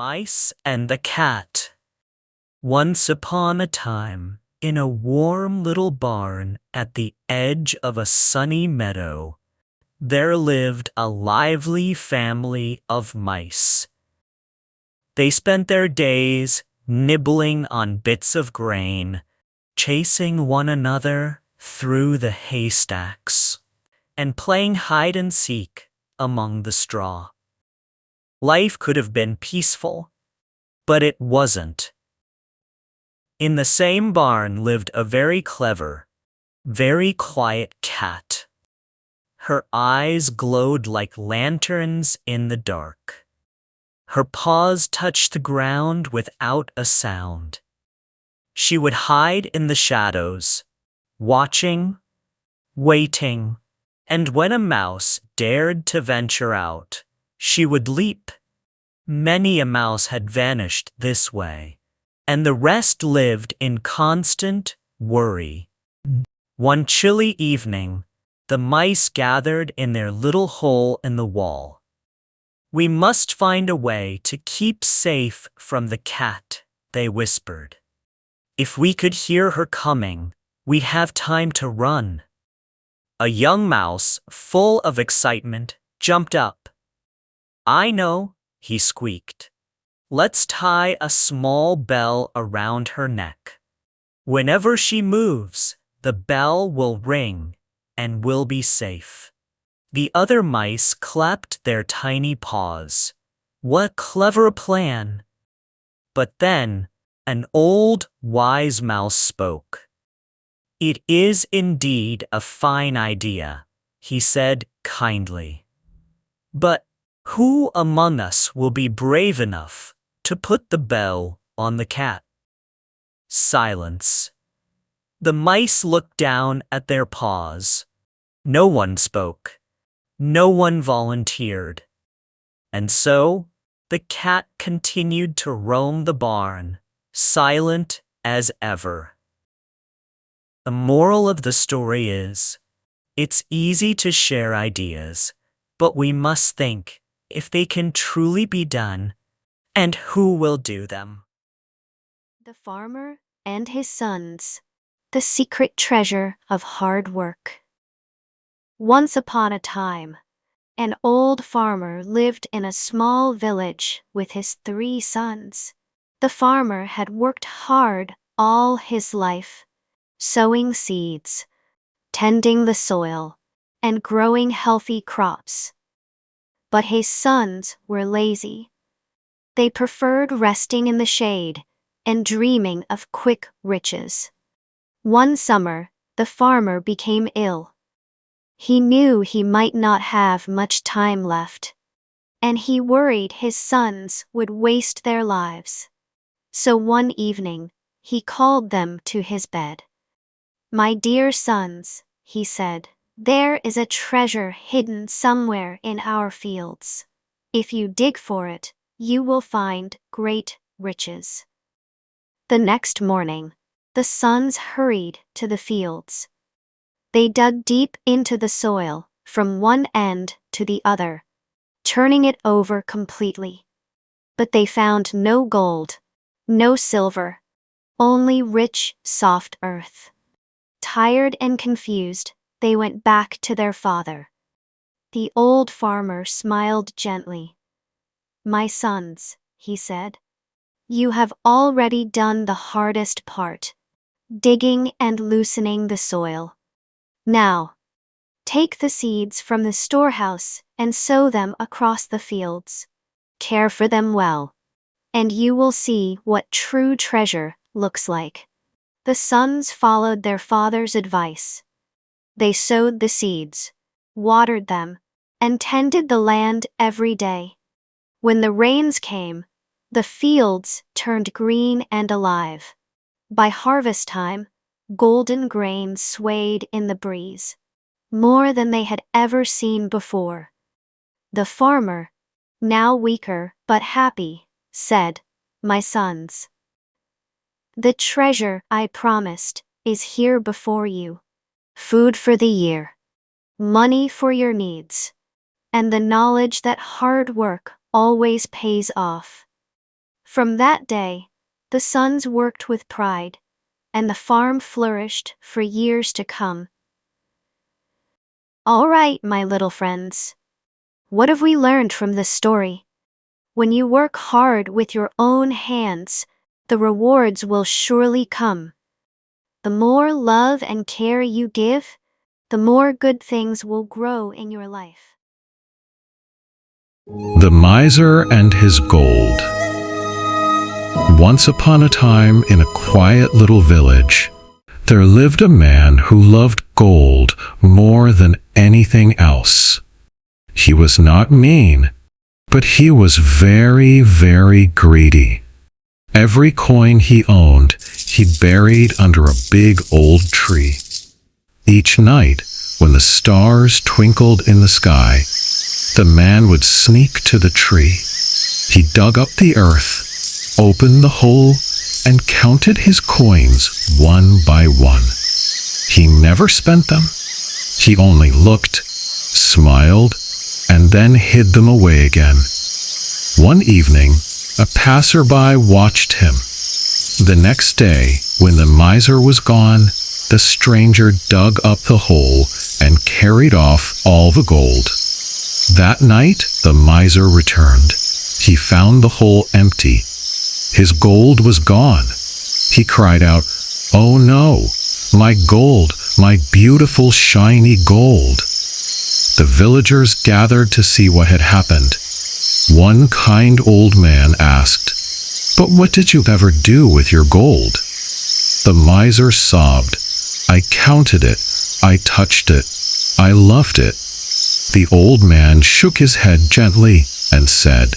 Mice and the Cat. Once upon a time, in a warm little barn at the edge of a sunny meadow, there lived a lively family of mice. They spent their days nibbling on bits of grain, chasing one another through the haystacks, and playing hide and seek among the straw. Life could have been peaceful, but it wasn't. In the same barn lived a very clever, very quiet cat. Her eyes glowed like lanterns in the dark. Her paws touched the ground without a sound. She would hide in the shadows, watching, waiting, and when a mouse dared to venture out, she would leap. Many a mouse had vanished this way, and the rest lived in constant worry. One chilly evening, the mice gathered in their little hole in the wall. "We must find a way to keep safe from the cat," they whispered. "If we could hear her coming, we'd have time to run." A young mouse, full of excitement, jumped up. "I know," he squeaked. "Let's tie a small bell around her neck. Whenever she moves, the bell will ring and we'll be safe." The other mice clapped their tiny paws. What clever a plan! But then an old, wise mouse spoke. "It is indeed a fine idea," he said kindly. "But who among us will be brave enough to put the bell on the cat?" Silence. The mice looked down at their paws. No one spoke. No one volunteered. And so the cat continued to roam the barn, silent as ever. The moral of the story is, it's easy to share ideas, but we must think if they can truly be done, and who will do them. The Farmer and His Sons. The Secret Treasure of Hard Work. Once upon a time, an old farmer lived in a small village with his 3 sons. The farmer had worked hard all his life, sowing seeds, tending the soil, and growing healthy crops. But his sons were lazy. They preferred resting in the shade and dreaming of quick riches. One summer, the farmer became ill. He knew he might not have much time left, and he worried his sons would waste their lives. So one evening, he called them to his bed. "My dear sons," he said, "there is a treasure hidden somewhere in our fields. If you dig for it, you will find great riches." The next morning, the sons hurried to the fields. They dug deep into the soil, from one end to the other, turning it over completely. But they found no gold, no silver, only rich, soft earth. Tired and confused, they went back to their father. The old farmer smiled gently. "My sons," he said, "you have already done the hardest part, digging and loosening the soil. Now, take the seeds from the storehouse and sow them across the fields. Care for them well, and you will see what true treasure looks like." The sons followed their father's advice. They sowed the seeds, watered them, and tended the land every day. When the rains came, the fields turned green and alive. By harvest time, golden grain swayed in the breeze, more than they had ever seen before. The farmer, now weaker but happy, said, "My sons, the treasure I promised is here before you. Food for the year, money for your needs, and the knowledge that hard work always pays off. From that day, the sons worked with pride, and the farm flourished for years to come. All right, my little friends. What have we learned from this story? When you work hard with your own hands, the rewards will surely come. The more love and care you give, the more good things will grow in your life. The Miser and His Gold. Once upon a time, in a quiet little village, there lived a man who loved gold more than anything else. He was not mean, but he was very, very greedy. Every coin he owned, he buried under a big old tree. Each night, when the stars twinkled in the sky, the man would sneak to the tree. He dug up the earth, opened the hole, and counted his coins one by one. He never spent them. He only looked, smiled, and then hid them away again. One evening, a passerby watched him. The next day, when the miser was gone, the stranger dug up the hole and carried off all the gold. That night, the miser returned. He found the hole empty. His gold was gone. He cried out, "Oh no, my gold, my beautiful shiny gold." The villagers gathered to see what had happened. One kind old man asked, "But what did you ever do with your gold?" The miser sobbed, "I counted it, I touched it, I loved it." The old man shook his head gently and said,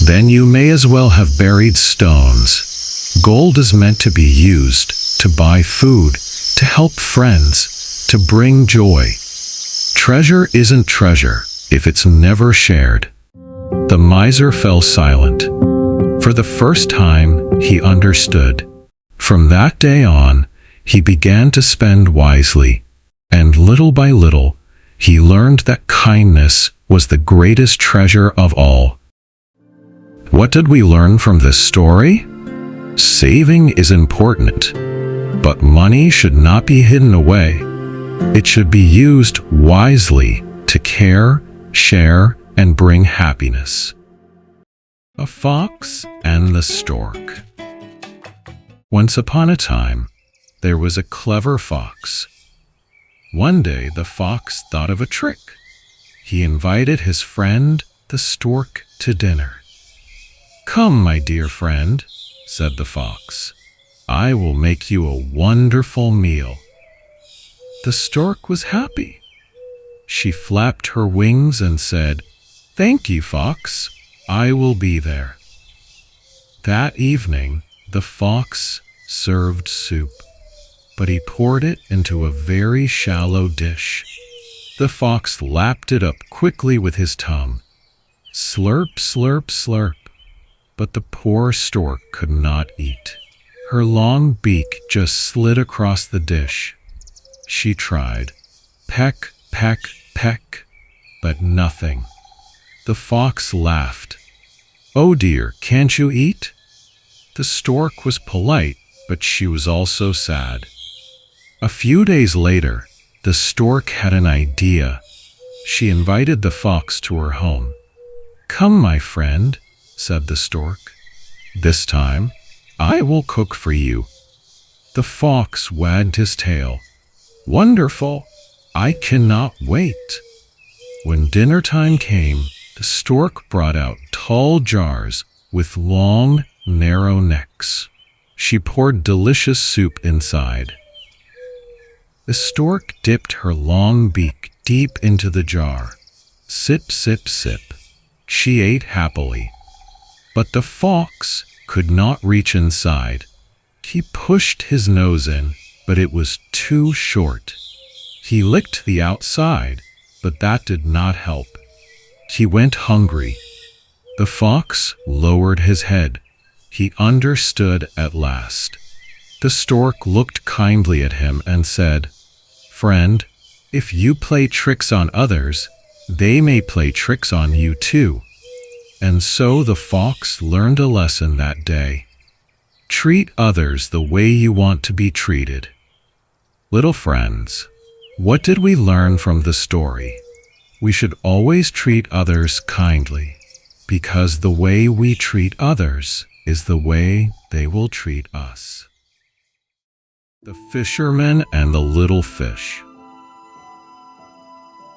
"Then you may as well have buried stones. Gold is meant to be used to buy food, to help friends, to bring joy. Treasure isn't treasure if it's never shared." The miser fell silent. For the first time, he understood. From that day on, he began to spend wisely, and little by little, he learned that kindness was the greatest treasure of all. What did we learn from this story? Saving is important, but money should not be hidden away. It should be used wisely to care, share, and bring happiness. A Fox and the Stork. Once upon a time, there was a clever fox. One day, the fox thought of a trick. He invited his friend, the stork, to dinner. "Come, my dear friend," said the fox. "I will make you a wonderful meal." The stork was happy. She flapped her wings and said, "Thank you, fox. I will be there." That evening, the fox served soup, but he poured it into a very shallow dish. The fox lapped it up quickly with his tongue. Slurp, slurp, slurp. But the poor stork could not eat. Her long beak just slid across the dish. She tried. Peck, peck, peck, but nothing. The fox laughed. "Oh dear, can't you eat?" The stork was polite, but she was also sad. A few days later, the stork had an idea. She invited the fox to her home. "Come, my friend," said the stork. "This time, I will cook for you." The fox wagged his tail. "Wonderful! I cannot wait." When dinner time came, the stork brought out tall jars with long, narrow necks. She poured delicious soup inside. The stork dipped her long beak deep into the jar. Sip, sip, sip. She ate happily. But the fox could not reach inside. He pushed his nose in, but it was too short. He licked the outside, but that did not help. He went hungry. The fox lowered his head. He understood at last. The stork looked kindly at him and said, "Friend, if you play tricks on others, they may play tricks on you too." And so the fox learned a lesson that day. Treat others the way you want to be treated. Little friends, what did we learn from the story? We should always treat others kindly, because the way we treat others is the way they will treat us. The Fisherman and the Little Fish.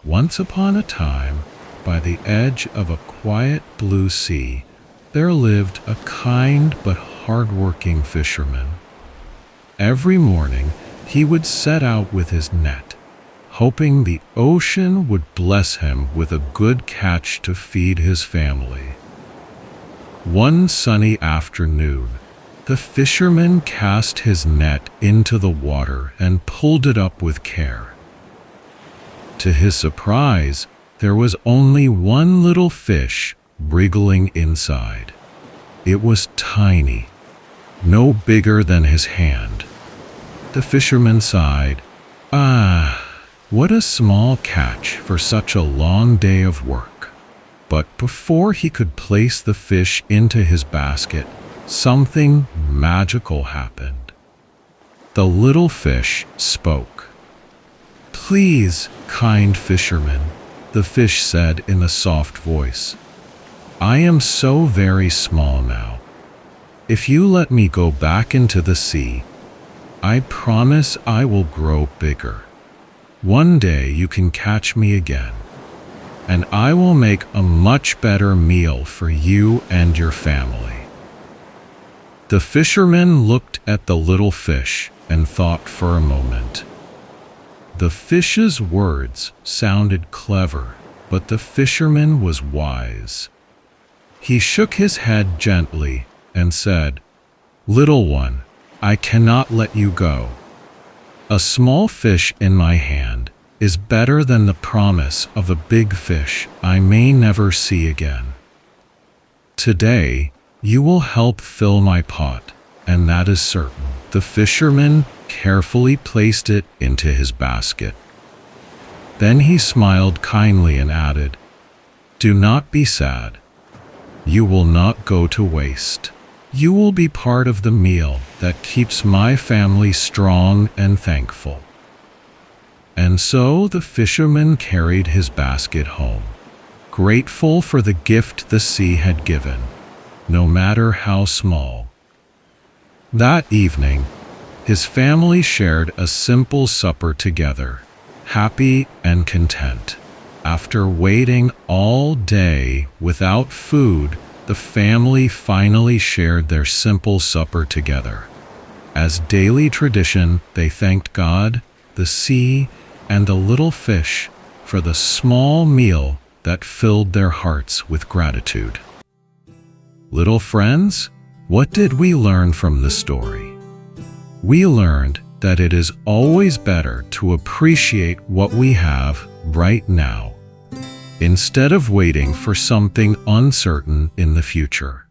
Once upon a time, by the edge of a quiet blue sea, there lived a kind but hard-working fisherman. Every morning, he would set out with his net, hoping the ocean would bless him with a good catch to feed his family. One sunny afternoon, the fisherman cast his net into the water and pulled it up with care. To his surprise, there was only one little fish wriggling inside. It was tiny, no bigger than his hand. The fisherman sighed. What a small catch for such a long day of work. But before he could place the fish into his basket, something magical happened. The little fish spoke. "Please, kind fisherman," the fish said in a soft voice. "I am so very small now. If you let me go back into the sea, I promise I will grow bigger. One day you can catch me again, and I will make a much better meal for you and your family." The fisherman looked at the little fish and thought for a moment. The fish's words sounded clever, but the fisherman was wise. He shook his head gently and said, "Little one, I cannot let you go. A small fish in my hand is better than the promise of a big fish I may never see again. Today, you will help fill my pot, and that is certain." The fisherman carefully placed it into his basket. Then he smiled kindly and added, "Do not be sad. You will not go to waste. You will be part of the meal that keeps my family strong and thankful." And so the fisherman carried his basket home, grateful for the gift the sea had given, no matter how small. That evening, his family shared a simple supper together, happy and content. After waiting all day without food, the family finally shared their simple supper together. As daily tradition, they thanked God, the sea, and the little fish for the small meal that filled their hearts with gratitude. Little friends, what did we learn from the story? We learned that it is always better to appreciate what we have right now, instead of waiting for something uncertain in the future.